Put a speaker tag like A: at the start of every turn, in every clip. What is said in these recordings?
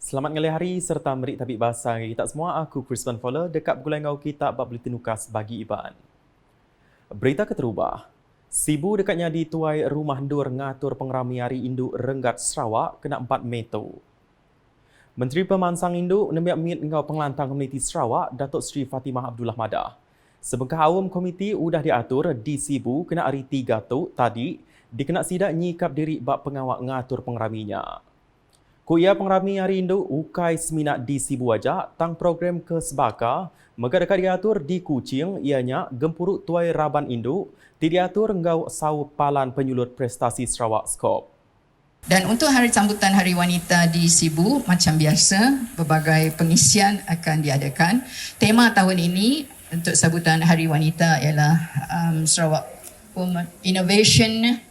A: Selamat ngali hari serta merik tabik bahasa kita semua. Aku Crispin Fowler dekat Gulai Ngau kita bab Buletin Nukas bagi Iban. Berita keterubah. Sibu dekatnya di tuai rumah ndur ngatur pengerami hari induk Renggat Sarawak kena 4 Meto. Menteri Pemansang Induk nembiak mit ngau pengelantang komuniti Sarawak Datuk Seri Fatimah Abdullah Madah. Sebengkah awam komiti udah diatur di Sibu kena hari 3 tu tadi dikena sidak nyikap diri bab pengawak ngatur pengeraminya. Kuya pengrami hari induk ukai seminak di Sibu aja tang program ke Sebaka mega dekat diatur di Kuching ianya gempuruk tuai raban induk diatur ngau sau palan penyulut prestasi Sarawak Skop.
B: Dan untuk hari sambutan Hari Wanita di Sibu, macam biasa, berbagai pengisian akan diadakan. Tema tahun ini untuk sambutan Hari Wanita ialah Sarawak Women Innovation,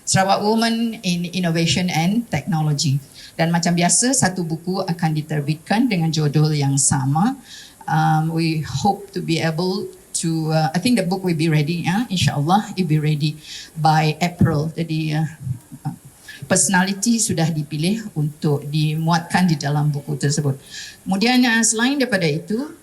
B: Sarawak Women in Innovation and Technology. Dan macam biasa, satu buku akan diterbitkan dengan judul yang sama. We hope to be able to, I think the book will be ready, insyaAllah it will be ready by April. Jadi, personality sudah dipilih untuk dimuatkan di dalam buku tersebut. Kemudian selain daripada itu,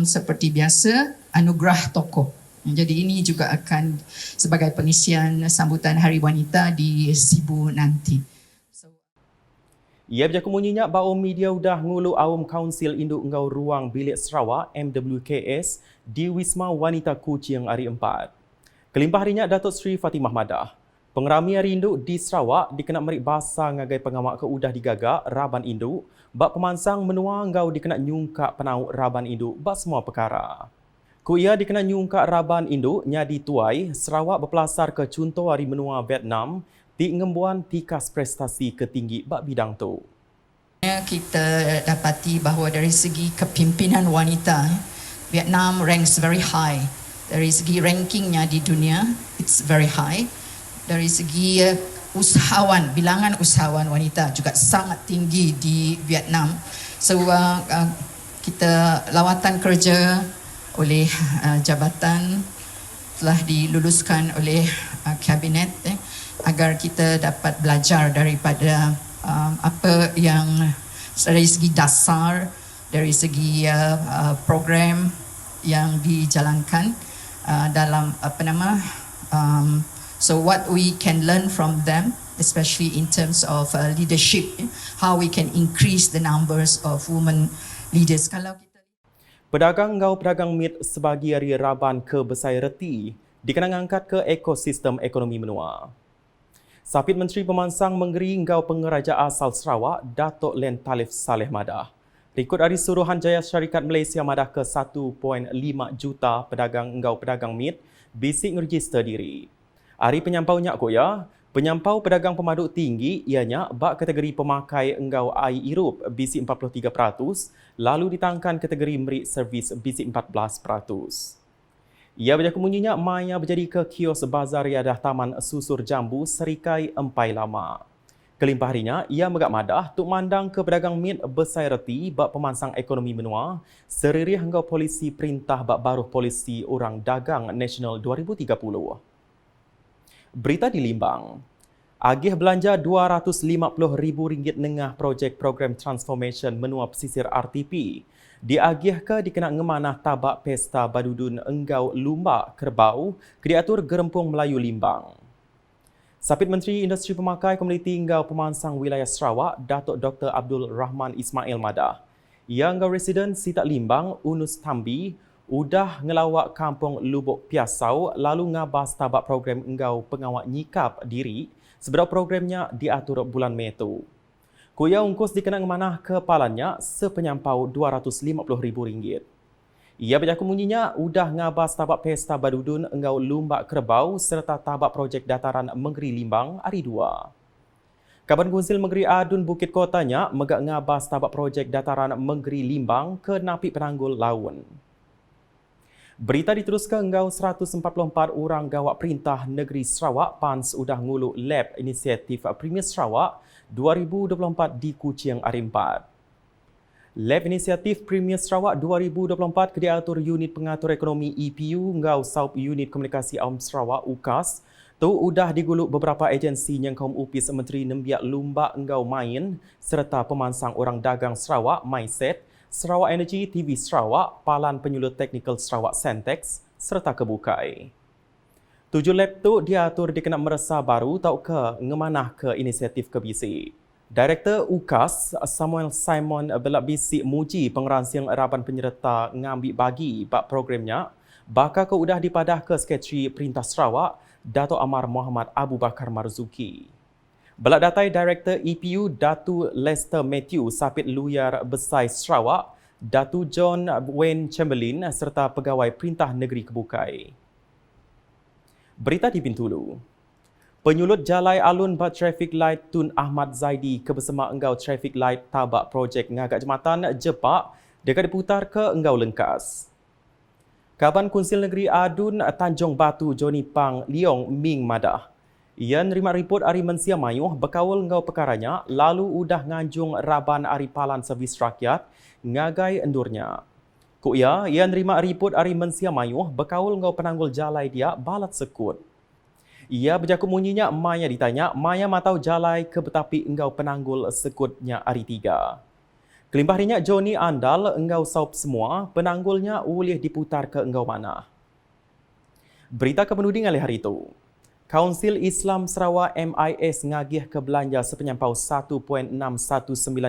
B: seperti biasa, anugerah tokoh. Jadi ini juga akan sebagai pengisian sambutan Hari Wanita di Sibu nanti.
A: Ia berjaku munyinya bahawa media udah ngulu awam Kaunsil Induk Ngau Ruang Bilik Sarawak MWKS di Wisma Wanita Kuching hari 4. Kelimpah harinya Datuk Seri Fatimah Madah. Pengerami hari induk di Sarawak dikena merik bahasa ngagai pengawak ke udah digagak raban induk, bab pemansang menua ngau dikena nyungkak penauk raban induk bab semua perkara. Kuia dikena nyungkak raban induk nyadi tuai Sarawak berpelasar ke contoh hari menua Vietnam di ngembuan tikas prestasi ketinggi bab bidang tu.
B: Kita dapati bahawa dari segi kepimpinan wanita, Vietnam ranks very high. Dari segi rankingnya di dunia, it's very high. Dari segi usahawan, bilangan usahawan wanita juga sangat tinggi di Vietnam. So kita lawatan kerja oleh jabatan telah diluluskan oleh kabinet agar kita dapat belajar daripada apa yang dari segi dasar, dari segi program yang dijalankan dalam so what we can learn from them, especially in terms of leadership, how we can increase the numbers of women leaders.
A: Pedagang ngau pedagang mit sebagi hari raban ke besai reti dikena ngangkat ke ekosistem ekonomi menua. Sapit Menteri Pemansang Menggeri Ngau Pengeraja Asal Sarawak, Datuk Len Talif Saleh Madah. Rikut dari Suruhanjaya Syarikat Malaysia Madah ke 1.5 juta pedagang ngau pedagang mit bisik ngeregister diri. Hari penyampaunya koya, penyampau pedagang pemaduk tinggi ianya bak kategori pemakai engau air irup bisik 43%, lalu ditangkan kategori merik servis bisik 14%. Ia berjaku munyinya maya berjadi ke kios bazar riadah Taman Susur Jambu Serikai Empai Lama. Kelimpah harinya, ia megak madah tuk mandang ke pedagang mit besai reti bak pemansang ekonomi menua seririh engau polisi perintah bak baruh polisi orang dagang nasional 2030. Berita di Limbang. Agih belanja RM250,000 nengah projek program transformation menua pesisir RTP. Diagih ke dikena ngemanah tabak pesta badudun enggau lumba kerbau kediatur Gerempung Melayu Limbang. Sapit Menteri Industri Pemakai Komuniti Enggau Pemansang Wilayah Sarawak, Datuk Dr. Abdul Rahman Ismail Madah. Ia enggau residen Sitak Limbang, Unus Tambi, udah ngelawak kampung Lubuk Piasau lalu ngabas tabak program enggau pengawak nyikap diri sebelum programnya diatur bulan Mei tu. Kuya ungkus dikena ngemanah kepalannya sepenyampau RM250,000. Ia berjaku munyinya udah ngabas tabak pesta badudun enggau lumbak kerbau serta tabak projek dataran Menggeri Limbang hari 2. Kaban Kunsil Menggeri Adun Bukit Kotanya megak ngabas tabak projek dataran Menggeri Limbang ke Napi Penanggul Laun. Berita diteruskan engkau 144 orang gawak perintah negeri Sarawak PANS udah ngulu lab inisiatif Premier Sarawak 2024 di Kuching hari 4. Lab inisiatif Premier Sarawak 2024 ke diatur Unit Pengatur Ekonomi EPU ngau saup Unit Komunikasi Awam Sarawak UKAS Tu udah diguluk beberapa agensi yang kaum upis Menteri Nembiak Lumba Engau Main serta pemansang orang dagang Sarawak MySet, Sarawak Energy TV Sarawak, Palan Penyuluh Teknikal Sarawak Sentex serta Kebukai. 7 lab tu diatur dikena merasa baru tau ke ngemanah ke inisiatif kebisi. Direktur UKAS Samuel Simon belak bisik muji pengeransiang Raban Penyerta ngambil bagi bak programnya bakal ke udah dipadah ke Sekretari Perintah Sarawak Dato' Amar Muhammad Abu Bakar Marzuki. Belak datai Direktur EPU Datu Lester Matthew Sapit Luyar Besai Sarawak, Datu John Wayne Chamberlain serta Pegawai Perintah Negeri Kebukai. Berita di Bintulu. Penyulut Jalai Alun Bat Traffic Light Tun Ahmad Zaidi kebersama Enggau Traffic Light tabak projek ngagak jematan Jepak dekat diputar ke Enggau Lengkas. Kaban Kunsil Negeri Adun Tanjung Batu Joni Pang Leong Ming Madah. Ia nerima report Ari Mensia Mayuh berkawal Enggau perkaranya lalu udah nganjung Raban Ari Palan Servis Rakyat ngagai endurnya. Ia nerima report Ari Mensia Mayuh berkawal Enggau penanggul jalai dia balat sekut. Ia berjakut munyinya Maya ditanya, Maya matau jalai ke betapi Enggau penanggul sekutnya Ari 3. Kelimpahnya Joni andal Enggau saup semua, penanggulnya boleh diputar ke Enggau mana. Berita kepenuding oleh hari itu. Kaunsil Islam Sarawak MIS ngagih ke belanja sepenyampau 1.619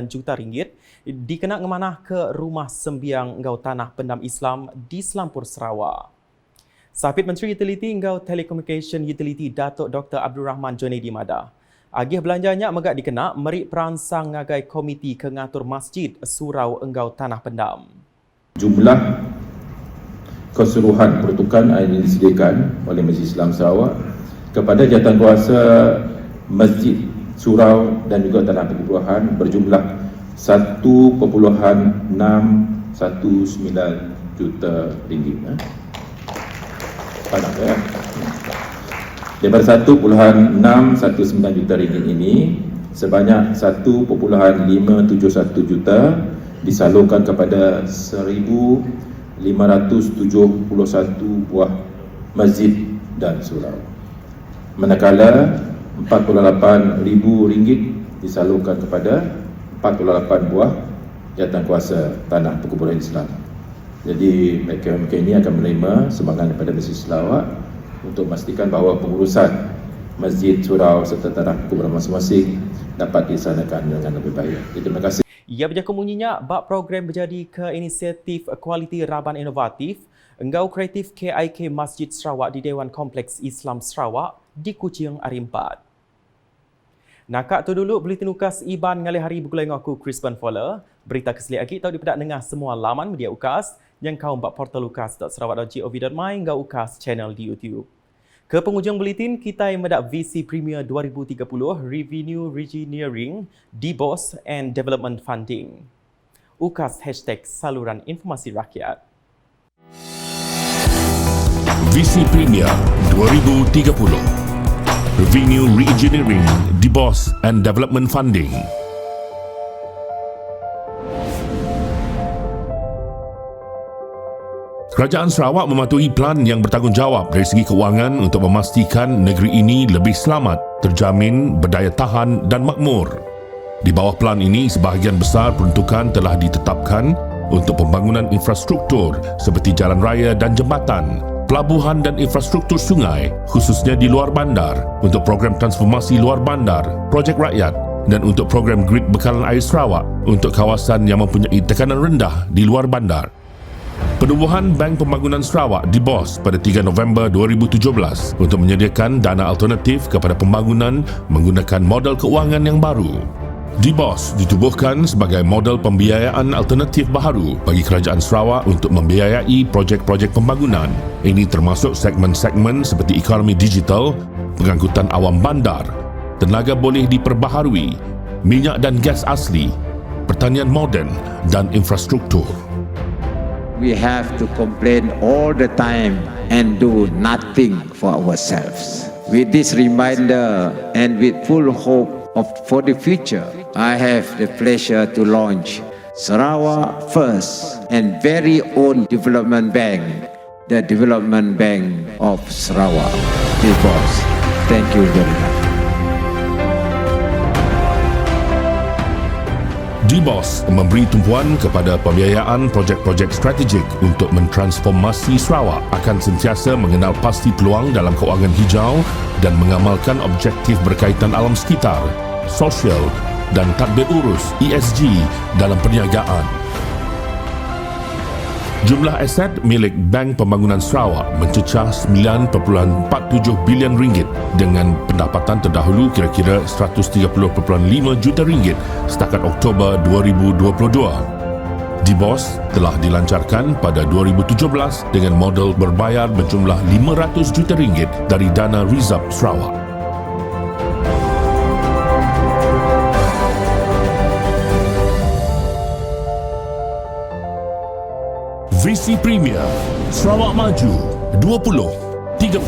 A: juta ringgit dikena ngemanah ke rumah sembiang Enggau Tanah Pendam Islam di Selampur Sarawak. Sapit Menteri Utiliti Enggau Telecommunication Utility Datuk Dr. Abdul Rahman Junaidi Madah. Agih belanjanya megak dikena merik peransang ngagai komiti kengatur masjid Surau Enggau Tanah Pendam.
C: Jumlah keseluruhan peruntukan yang disediakan oleh Majlis Islam Sarawak kepada jawatankuasa Masjid Surau dan juga Tanah Perkuburan berjumlah 1.619 juta ringgit. Panas ya. Daripada 1.619 juta ringgit ini, sebanyak 1.571 juta disalurkan kepada 1,571 buah masjid dan surau. Manakala 48,000 ringgit disalurkan kepada 48 buah jawatankuasa Tanah Perkuburan Islam. Jadi mereka ini akan menerima sumbangan daripada Majlis Sarawak untuk memastikan bahawa pengurusan masjid, surau serta tanah perkuburan masing-masing dapat dilaksanakan dengan lebih baik. Terima kasih.
A: Ia berjakut munyinya bak program berjadi ke inisiatif kualiti Raban Inovatif Enggau Kreatif KIK Masjid Sarawak di Dewan Kompleks Islam Sarawak di Kuching Hari 4. Nakak tu dulu Buletin UKAS Iban ngalih hari bergulai dengan aku Crispin Fowler. Berita keselik lagi tahu dipedak dengar semua laman media UKAS yang kau buat portal ukas.sarawak.gov.my hingga UKAS channel di YouTube. Ke penghujung buletin, kita yang mendak VC Premier 2030 Revenue Reengineering, DBOS and Development Funding. UKAS #saluran informasi rakyat.
D: VC Premier 2030 Revenue Reengineering, DBOS and Development Funding. Kerajaan Sarawak mematuhi plan yang bertanggungjawab dari segi kewangan untuk memastikan negeri ini lebih selamat, terjamin, berdaya tahan dan makmur. Di bawah plan ini, sebahagian besar peruntukan telah ditetapkan untuk pembangunan infrastruktur seperti jalan raya dan jambatan, pelabuhan dan infrastruktur sungai, khususnya di luar bandar, untuk program transformasi luar bandar, projek rakyat dan untuk program grid bekalan air Sarawak untuk kawasan yang mempunyai tekanan rendah di luar bandar. Penubuhan Bank Pembangunan Sarawak DBOS pada 3 November 2017 untuk menyediakan dana alternatif kepada pembangunan menggunakan model keuangan yang baru. DBOS ditubuhkan sebagai model pembiayaan alternatif baharu bagi Kerajaan Sarawak untuk membiayai projek-projek pembangunan. Ini termasuk segmen-segmen seperti ekonomi digital, pengangkutan awam bandar, tenaga boleh diperbaharui, minyak dan gas asli, pertanian moden dan infrastruktur.
E: We have to complain all the time and do nothing for ourselves. With this reminder and with full hope for the future, I have the pleasure to launch Sarawak First and very own development bank, the Development Bank of Sarawak, DBOS. Thank you very much.
D: DBOS memberi tumpuan kepada pembiayaan projek-projek strategik untuk mentransformasi Sarawak, akan sentiasa mengenal pasti peluang dalam kewangan hijau dan mengamalkan objektif berkaitan alam sekitar, sosial dan tadbir urus ESG dalam perniagaan. Jumlah aset milik Bank Pembangunan Sarawak mencecah 9.47 bilion ringgit dengan pendapatan terdahulu kira-kira 130.5 juta ringgit setakat Oktober 2022. DBOS telah dilancarkan pada 2017 dengan modal berbayar berjumlah 500 juta ringgit dari Dana Rizab Sarawak. Visi Premier Sarawak Maju 2030.